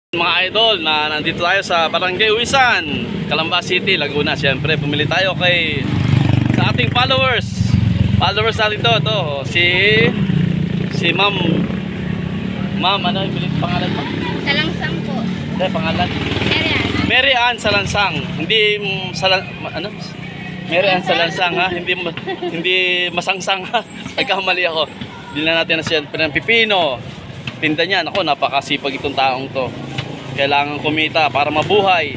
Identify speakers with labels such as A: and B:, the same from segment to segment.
A: Mga idol, na nandito tayo sa Barangay Uwisan, Calamba City, Laguna. Siyempre, bumili tayo sa ating followers. Followers natin to. Si Ma'am. Ma'am, ano yung pangalan mo?
B: Salangsang po.
A: Hindi, pangalan? Mary Ann Salansang. Hindi Mary Ann Salansang, ha? Hindi masangsang, ha? Nagkamali ako. Bilhin natin na siyempre ng pipino. Tinda niya, ako, napakasipag itong taong to. Kailangan kumita para mabuhay.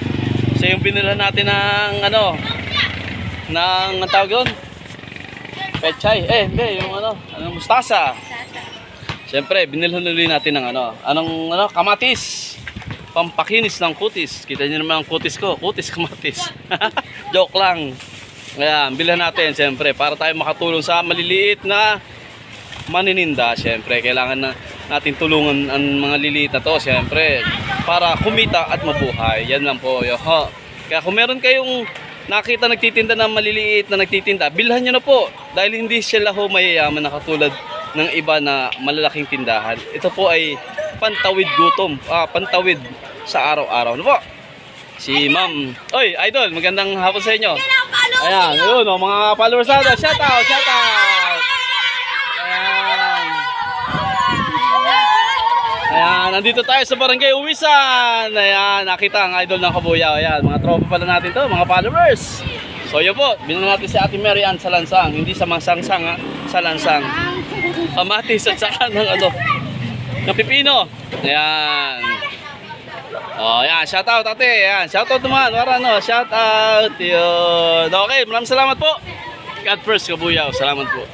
A: So yung binila natin ng ng tawag yun? Pechay. Hindi, yung mustasa. Siyempre, binilhan ulit natin ng kamatis. Pampakinis ng kutis. Kita niyo naman ang kutis ko. Kutis kamatis. Joke lang. Ayan, bilhan natin siyempre para tayo makatulong sa maliliit na manininda. Siyempre, kailangan natin tulungan ang mga liliit na to, siyempre, para kumita at mabuhay. Yan lang po. Kaya kung meron kayong nakita nagtitinda na maliliit na nagtitinda, bilhan nyo na po. Dahil hindi sila mayayaman na katulad ng iba na malalaking tindahan. Ito po ay pantawid gutom. Pantawid sa araw-araw. Ano po? Si Ma'am. Oy, idol, magandang hapon sa inyo. Ayan, yun, mga followers natin. Shout out, shout out. Ayan, nandito tayo sa Barangay Uwisan. Ayan, nakita ang idol ng Kabuyaw. Ayan, mga tropa pala natin to, mga followers. So yun po, binili natin si Ate Mary Ann Salansang. Hindi sa masangsang, ha? Salansang. Kamatis at saka ng pipino. Ayan. Ayan, shout out ate. Ayan, shout out naman. Shout out. Yun. Okay, maraming salamat po. God first, Kabuyaw. Salamat po.